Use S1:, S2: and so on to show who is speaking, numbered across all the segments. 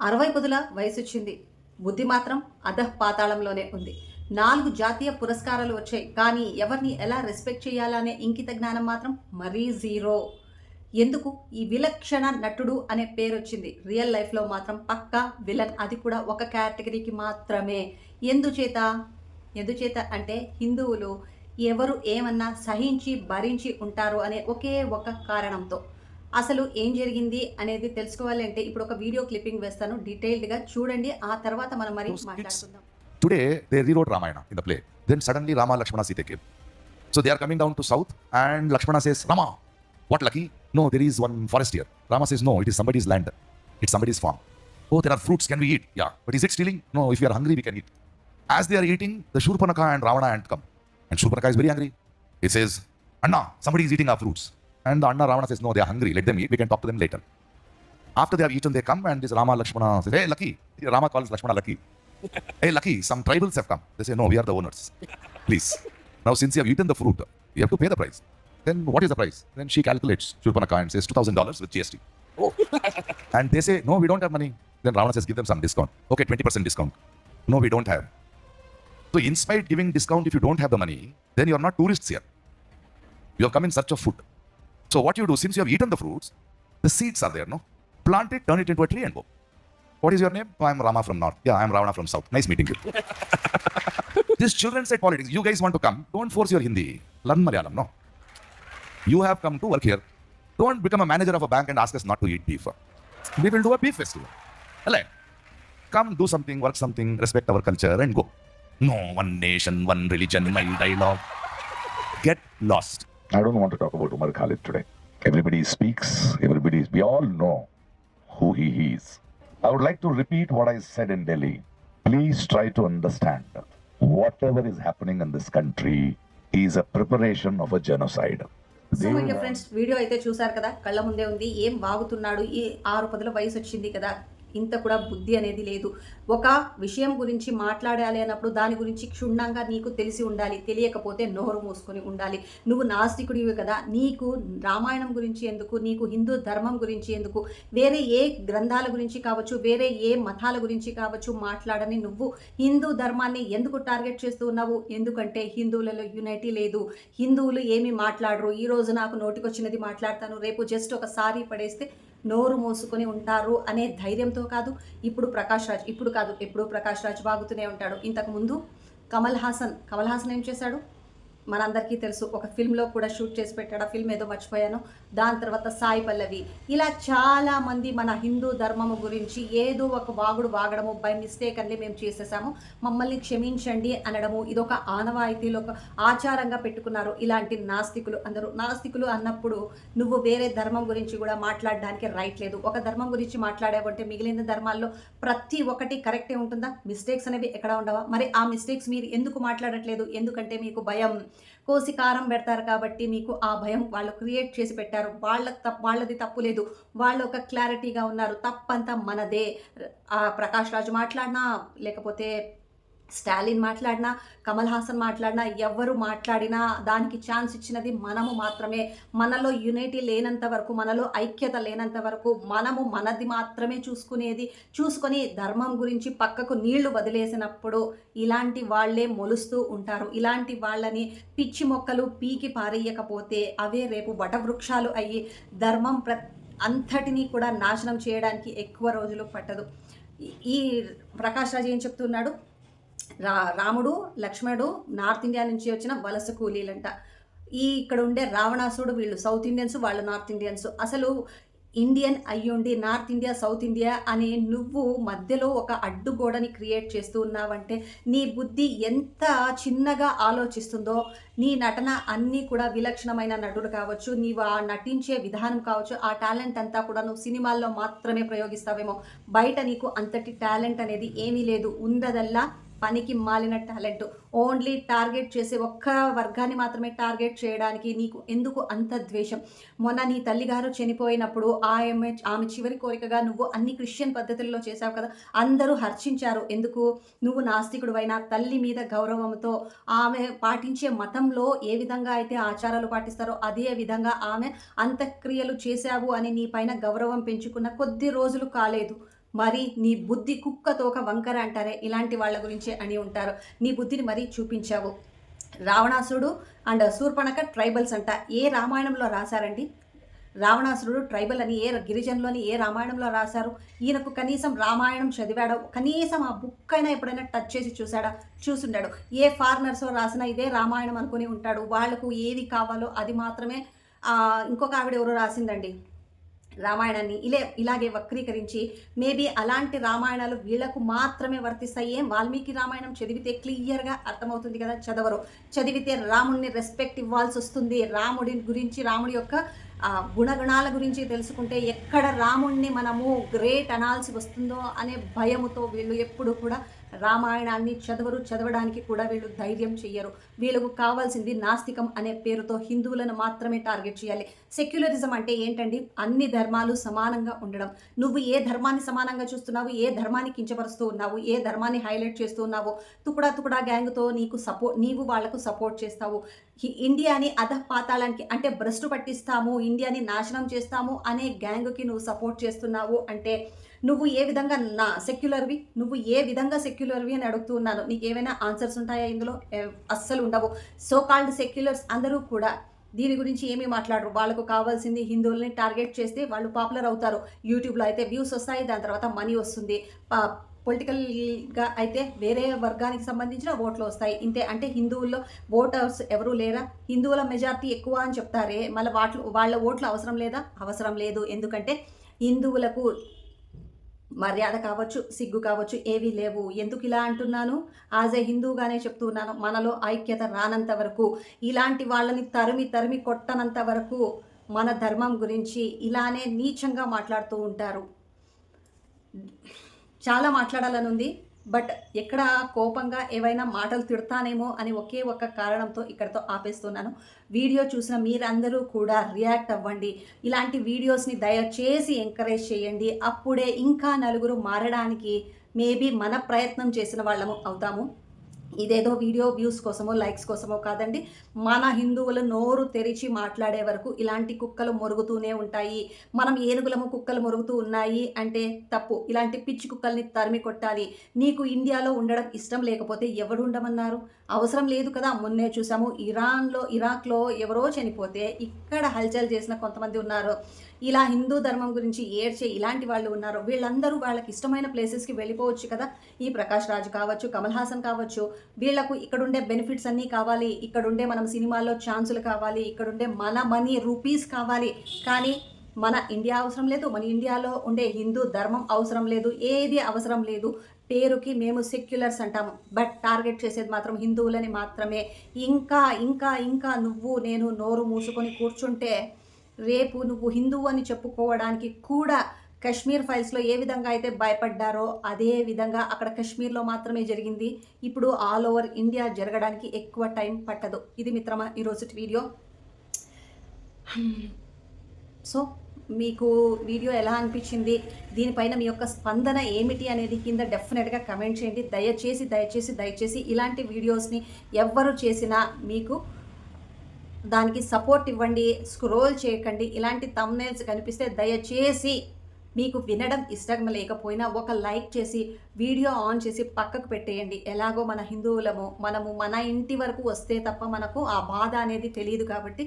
S1: 60 పదుల వయసొచ్చింది. బుద్ధి మాత్రం అధఃపాతాళంలోనే ఉంది. 4 జాతీయ పురస్కారాలు వచ్చాయి. కానీ ఎవరిని ఎలా రెస్పెక్ట్ చేయాలనే ఇంకిత జ్ఞానం మాత్రం మరీ జీరో. ఎందుకు ఈ విలక్షణ నటుడు అనే పేరొచ్చింది? రియల్ లైఫ్‌లో మాత్రం పక్కా విలన్. అది కూడా ఒక కేటగిరీకి మాత్రమే. ఎందుచేత? ఎందుచేత అంటే హిందువులు ఎవరు ఏమన్నా సహించి, భరించి ఉంటారు అనే ఒకే ఒక కారణంతో. అసలు ఏం జరిగింది అనేది తెలుసుకోవాలి అంటే ఇప్పుడు ఒక వీడియో క్లిప్పింగ్ వేస్తాను. డీటెయిల్డ్‌గా చూడండి. ఆ తర్వాత మనం మరి
S2: Those kids,
S1: మాట్లాడుకుందాం.
S2: today they rewrote Ramayana in the play. Then suddenly Rama, Lakshmana, Sita came. So they are coming down to south and Lakshmana says, Rama, what lucky? No, there is one forest here. Rama says, no, it is somebody's land. It's somebody's farm. Oh, there are fruits. Can we eat? Yeah. But is it stealing? No, if we are hungry, we can eat. As they are eating, the Shurpanaka and Ravana ant come. And Shurpanaka is very angry. He says, Anna, somebody is eating our fruits. And the Anna Ravana says, no, they are hungry. Let them eat. We can talk to them later. After they have eaten, they come and this Rama, Lakshmana says, hey, Lucky. Rama calls Lakshmana Lucky. Hey, Lucky, some tribals have come. They say, no, we are the owners. Please. Now, since you have eaten the fruit, you have to pay the price. Then what is the price? Then she calculates, Shurpanaka, and says $2,000 with GST. Oh. And they say, no, we don't have money. Then Ravana says, give them some discount. Okay, 20% discount. No, we don't have. So, in spite giving discount if you don't have the money, then you are not tourists here. You have come in search of food. So, what you do, since you have eaten the fruits, the seeds are there, no? Plant it, turn it into a tree and go. What is your name? Oh, I'm Rama from North. Yeah, I'm Ravana from South. Nice meeting you. These children said politics. You guys want to come? Don't force your Hindi. Learn Malayalam, no? You have come to work here. Don't become a manager of a bank and ask us not to eat beef. We will do a beef festival. Alright. Come do something, work something, respect our culture and go. No, one nation, one religion, my dialogue. Get lost.
S3: I don't want to talk about Umar Khalid today. Everybody speaks, we all know who he is. I would like to repeat what I said in Delhi. Please try to understand whatever is happening in this country is a preparation of a genocide.
S1: So my dear friends, video అయితే చూసారు కదా, కళ్ళ ముందే ఉంది. ఏం వాగుతున్నాడు, ఈ 6 పదుల వయసు వచ్చింది కదా, ఇంత కూడా బుద్ధి అనేది లేదు. ఒక విషయం గురించి మాట్లాడాలి అన్నప్పుడు దాని గురించి క్షుణ్ణంగా నీకు తెలిసి ఉండాలి. తెలియకపోతే నోరు మూసుకొని ఉండాలి. నువ్వు నాస్తికుడివి కదా, నీకు రామాయణం గురించి ఎందుకు, నీకు హిందూ ధర్మం గురించి ఎందుకు, వేరే ఏ గ్రంథాల గురించి కావచ్చు, వేరే ఏ మతాల గురించి కావచ్చు మాట్లాడని నువ్వు హిందూ ధర్మాన్ని ఎందుకు టార్గెట్ చేస్తూ ఉన్నావు? ఎందుకంటే హిందువులలో యూనిటీ లేదు. హిందువులు ఏమి మాట్లాడరు. ఈరోజు నాకు నోటికొచ్చినది మాట్లాడతాను, రేపు జస్ట్ ఒక సారీ పడేస్తే నోరు మోసుకొని ఉంటారు అనే ధైర్యంతో కాదు. ఇప్పుడు ప్రకాష్ రాజ్ బాగుతూనే ఉంటాడు. ఇంతకుముందు కమల్ హాసన్ ఏం చేశాడు మనందరికీ తెలుసు. ఒక ఫిల్మ్లో కూడా షూట్ చేసి పెట్టాడు. ఆ ఫిల్మ్ ఏదో మర్చిపోయాను. దాని తర్వాత సాయి పల్లవి, ఇలా చాలామంది మన హిందూ ధర్మము గురించి ఏదో ఒక వాగడము, బై మిస్టేక్ అని మేము చేసేసాము, మమ్మల్ని క్షమించండి అనడము, ఇదొక ఆనవాయితీలో ఒక ఆచారంగా పెట్టుకున్నారు ఇలాంటి నాస్తికులు అందరూ. నాస్తికులు అన్నప్పుడు నువ్వు వేరే ధర్మం గురించి కూడా మాట్లాడడానికి రైట్ లేదు. ఒక ధర్మం గురించి మాట్లాడావంటే మిగిలిన ధర్మాల్లో ప్రతి ఒక్కటి కరెక్టే ఉంటుందా? మిస్టేక్స్ అనేవి ఎక్కడ ఉండవా? మరి ఆ మిస్టేక్స్ మీరు ఎందుకు మాట్లాడట్లేదు? ఎందుకంటే మీకు భయం. కోసి కారం పెడతారు కాబట్టి మీకు ఆ భయం వాళ్ళు క్రియేట్ చేసి పెట్టారు. వాళ్ళది తప్పు లేదు. వాళ్ళు ఒక క్లారిటీగా ఉన్నారు. తప్పంతా మనదే. ప్రకాష్ రాజు మాట్లాడినా, లేకపోతే స్టాలిన్ మాట్లాడినా, కమల్ హాసన్ మాట్లాడినా, ఎవరు మాట్లాడినా దానికి ఛాన్స్ ఇచ్చినది మనము మాత్రమే. మనలో యూనిటీ లేనంత వరకు, మనలో ఐక్యత లేనంత వరకు మనము మనది మాత్రమే చూసుకొని ధర్మం గురించి పక్కకు నీళ్లు వదిలేసినప్పుడు ఇలాంటి వాళ్ళే మొలుస్తూ ఉంటారు. ఇలాంటి వాళ్ళని పిచ్చి మొక్కలు పీకి పారేయకపోతే అవే రేపు వటవృక్షాలు అయ్యి ధర్మం అంతటినీ కూడా నాశనం చేయడానికి ఎక్కువ రోజులు పట్టదు. ఈ ప్రకాష్ రాజ్ ఏం చెప్తున్నాడు? రాముడు లక్ష్మణుడు నార్త్ ఇండియా నుంచి వచ్చిన వలస కూలీలంట. ఇక్కడ ఉండే రావణాసుడు వీళ్ళు సౌత్ ఇండియన్స్, వాళ్ళు నార్త్ ఇండియన్స్. అసలు ఇండియన్ అయ్యుండి నార్త్ ఇండియా సౌత్ ఇండియా అని నువ్వు మధ్యలో ఒక అడ్డుగోడని క్రియేట్ చేస్తూ ఉన్నావంటే నీ బుద్ధి ఎంత చిన్నగా ఆలోచిస్తుందో. నీ నటన అన్నీ కూడా విలక్షణమైన నటుడు కావచ్చు, నీవు ఆ నటించే విధానం కావచ్చు, ఆ టాలెంట్ అంతా కూడా నువ్వు సినిమాల్లో మాత్రమే ప్రయోగిస్తావేమో. బయట నీకు అంతటి టాలెంట్ అనేది ఏమీ లేదు. ఉండదల్లా పనికి మాలిన టాలెంట్. ఓన్లీ టార్గెట్ చేసే ఒక్క వర్గాన్ని మాత్రమే టార్గెట్ చేయడానికి నీకు ఎందుకు అంత ద్వేషం? మొన్న నీ తల్లిగారు చనిపోయినప్పుడు ఆమె చివరి కోరికగా నువ్వు అన్ని క్రిస్టియన్ పద్ధతుల్లో చేశావు కదా, అందరూ హర్షించారు. ఎందుకు? నువ్వు నాస్తికుడువైనా తల్లి మీద గౌరవంతో ఆమె పాటించే మతంలో ఏ విధంగా అయితే ఆచారాలు పాటిస్తారో అదే విధంగా ఆమె అంత్యక్రియలు చేశావు అని నీ పైన గౌరవం పెంచుకున్న కొద్ది రోజులు కాలేదు. మరి నీ బుద్ధి కుక్క తోక వంకర అంటారే, ఇలాంటి వాళ్ళ గురించే అని ఉంటారు. నీ బుద్ధిని మరీ చూపించావు. రావణాసురుడు అండ్ శూర్పణఖ ట్రైబల్స్ అంట. ఏ రామాయణంలో రాశారండి? రావణాసురుడు ట్రైబల్ అని గిరిజనులోని ఏ రామాయణంలో రాశారు? ఈయనకు కనీసం రామాయణం చదివాడో, కనీసం ఆ బుక్ అయినా ఎప్పుడైనా టచ్ చేసి చూసుండాడు. ఏ ఫారినర్సో రాసినా ఇదే రామాయణం అనుకుని ఉంటాడు. వాళ్లకు ఏది కావాలో అది మాత్రమే. ఇంకొక ఆవిడ ఎవరో రాసిందండి రామాయణాన్ని ఇలాగే వక్రీకరించి, మేబీ అలాంటి రామాయణాలు వీళ్లకు మాత్రమే వర్తిస్తాయి. ఏం వాల్మీకి రామాయణం చదివితే క్లియర్గా అర్థమవుతుంది కదా? చదివితే రాముడిని రెస్పెక్ట్ ఇవ్వాల్సి వస్తుంది. రాముడి గురించి, రాముడి యొక్క గుణగణాల గురించి తెలుసుకుంటే ఎక్కడ రాముడిని మనము గ్రేట్ అనాల్సి వస్తుందో అనే భయముతో వీళ్ళు ఎప్పుడు కూడా రామాయణాన్ని చదవడానికి కూడా వీళ్ళు ధైర్యం చెయ్యరు. వీళ్ళకు కావాల్సింది నాస్తికం అనే పేరుతో హిందువులను మాత్రమే టార్గెట్ చేయాలి. సెక్యులరిజం అంటే ఏంటండి? అన్ని ధర్మాలు సమానంగా ఉండడం. నువ్వు ఏ ధర్మాన్ని సమానంగా చూస్తున్నావు, ఏ ధర్మాన్ని కించపరుస్తూ ఉన్నావు, ఏ ధర్మాన్ని హైలైట్ చేస్తూ ఉన్నావు, తుకుడా గ్యాంగ్తో నీవు వాళ్లకు సపోర్ట్ చేస్తావు. ఇండియాని అధపాతాళానికి అంటే భ్రష్టు పట్టిస్తాము, ఇండియాని నాశనం చేస్తాము అనే గ్యాంగ్కి నువ్వు సపోర్ట్ చేస్తున్నావు అంటే నువ్వు ఏ విధంగా నువ్వు ఏ విధంగా సెక్యులర్వి అని అడుగుతూ ఉన్నాను. నీకు ఏమైనా ఆన్సర్స్ ఉంటాయా ఇందులో? అస్సలు ఉండవు. సో కాల్డ్ సెక్యులర్స్ అందరూ కూడా దీని గురించి ఏమీ మాట్లాడరు. వాళ్ళకు కావాల్సింది హిందువుల్ని టార్గెట్ చేస్తే వాళ్ళు పాపులర్ అవుతారు. యూట్యూబ్లో అయితే వ్యూస్ వస్తాయి, దాని తర్వాత మనీ వస్తుంది. పొలిటికల్గా అయితే వేరే వర్గానికి సంబంధించిన ఓట్లు వస్తాయి. ఇంతే. అంటే హిందువుల్లో ఓటర్స్ ఎవరూ లేరా? హిందువుల మెజారిటీ ఎక్కువ అని చెప్తారే, మళ్ళీ వాళ్ళ ఓట్లు అవసరం లేదా? అవసరం లేదు. ఎందుకంటే హిందువులకు మర్యాద కావచ్చు, సిగ్గు కావచ్చు, ఏవీ లేవు. ఎందుకు ఇలా అంటున్నాను? యాజ్ ఏ హిందూగానే చెప్తున్నాను. మనలో ఐక్యత రానంత వరకు, ఇలాంటి వాళ్ళని తరిమి కొట్టనంత వరకు మన ధర్మం గురించి ఇలానే నీచంగా మాట్లాడుతూ ఉంటారు. చాలా మాట్లాడాలని ఉంది, బట్ ఎక్కడ కోపంగా ఏవైనా మాటలు తిడతానేమో అని ఒకే ఒక్క కారణంతో ఇక్కడితో ఆపేస్తున్నాను. వీడియో చూసిన మీరందరూ కూడా రియాక్ట్ అవ్వండి. ఇలాంటి వీడియోస్ని దయచేసి ఎంకరేజ్ చేయండి. అప్పుడే ఇంకా నలుగురు మారడానికి మేబీ మన ప్రయత్నం చేసిన వాళ్ళము అవుతాము. ఇదేదో వీడియో వ్యూస్ కోసమో లైక్స్ కోసమో కాదండి. మన హిందువులు నోరు తెరిచి మాట్లాడే వరకు ఇలాంటి కుక్కలు మొరుగుతూనే ఉంటాయి. మనం ఏనుగులము, కుక్కలు మొరుగుతూ ఉన్నాయి అంటే తప్పు. ఇలాంటి పిచ్చి కుక్కల్ని తరిమి కొట్టాలి. నీకు ఇండియాలో ఉండడం ఇష్టం లేకపోతే ఎవరు ఉండమన్నారు? అవసరం లేదు కదా. మొన్నే చూసాము, ఇరాక్లో ఎవరో చనిపోతే ఇక్కడ హల్చల్ చేసిన కొంతమంది ఉన్నారు. ఇలా హిందూ ధర్మం గురించి ఏడ్చే ఇలాంటి వాళ్ళు ఉన్నారు. వీళ్ళందరూ వాళ్ళకి ఇష్టమైన ప్లేసెస్కి వెళ్ళిపోవచ్చు కదా. ఈ ప్రకాష్ రాజ్ కావచ్చు, కమల్ హాసన్ కావచ్చు, వీళ్లకు ఇక్కడుండే బెనిఫిట్స్ అన్నీ కావాలి, ఇక్కడుండే మనం సినిమాల్లో ఛాన్సులు కావాలి, ఇక్కడుండే మన మనీ రూపీస్ కావాలి. కానీ మన ఇండియా అవసరం లేదు, మన ఇండియాలో ఉండే హిందూ ధర్మం అవసరం లేదు, ఏది అవసరం లేదు. పేరుకి మేము సెక్యులర్స్ అంటాము, బట్ టార్గెట్ చేసేది మాత్రం హిందువులని మాత్రమే. ఇంకా ఇంకా ఇంకా నువ్వు నేను నోరు మూసుకొని కూర్చుంటే రేపు నువ్వు హిందువు అని చెప్పుకోవడానికి కూడా కశ్మీర్ ఫైల్స్లో ఏ విధంగా అయితే భయపడ్డారో అదే విధంగా అక్కడ కశ్మీర్లో మాత్రమే జరిగింది. ఇప్పుడు ఆల్ ఓవర్ ఇండియా జరగడానికి ఎక్కువ టైం పట్టదు. ఇది మిత్రమా ఈరోజు వీడియో. సో మీకు వీడియో ఎలా అనిపించింది, దీనిపైన మీ యొక్క స్పందన ఏమిటి అనేది కింద డెఫినెట్గా కమెంట్ చేయండి. దయచేసి ఇలాంటి వీడియోస్ని ఎవ్వరు చేసినా మీకు దానికి సపోర్ట్ ఇవ్వండి, స్క్రోల్ చేయకండి. ఇలాంటి థంబ్నెయిల్స్ కనిపిస్తే దయచేసి మీకు వినడం ఇష్టం లేకపోయినా ఒక లైక్ చేసి వీడియో ఆన్ చేసి పక్కకు పెట్టేయండి. ఎలాగో మన హిందువులము, మనము మన ఇంటి వరకు వస్తే తప్ప మనకు ఆ బాధ అనేది తెలియదు కాబట్టి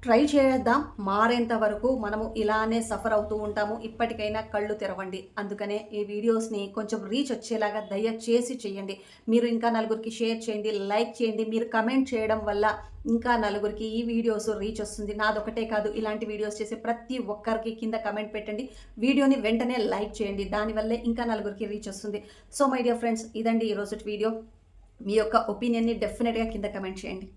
S1: ట్రై చేద్దాం. మారేంత వరకు మనము ఇలానే సఫర్ అవుతూ ఉంటాము. ఇప్పటికైనా కళ్ళు తెరవండి. అందుకనే ఈ వీడియోస్ని కొంచెం రీచ్ వచ్చేలాగా దయచేసి చేయండి. మీరు ఇంకా నలుగురికి షేర్ చేయండి, లైక్ చేయండి. మీరు కమెంట్ చేయడం వల్ల ఇంకా నలుగురికి ఈ వీడియోస్ రీచ్ వస్తుంది. నాదొకటే కాదు, ఇలాంటి వీడియోస్ చేసే ప్రతి ఒక్కరికి కింద కమెంట్ పెట్టండి, వీడియోని వెంటనే లైక్ చేయండి. దానివల్లే ఇంకా నలుగురికి రీచ్ వస్తుంది. సో మై డియర్ ఫ్రెండ్స్, ఇదండి ఈరోజు వీడియో. మీ యొక్క ఒపీనియన్ని డెఫినెట్గా కింద కమెంట్ చేయండి.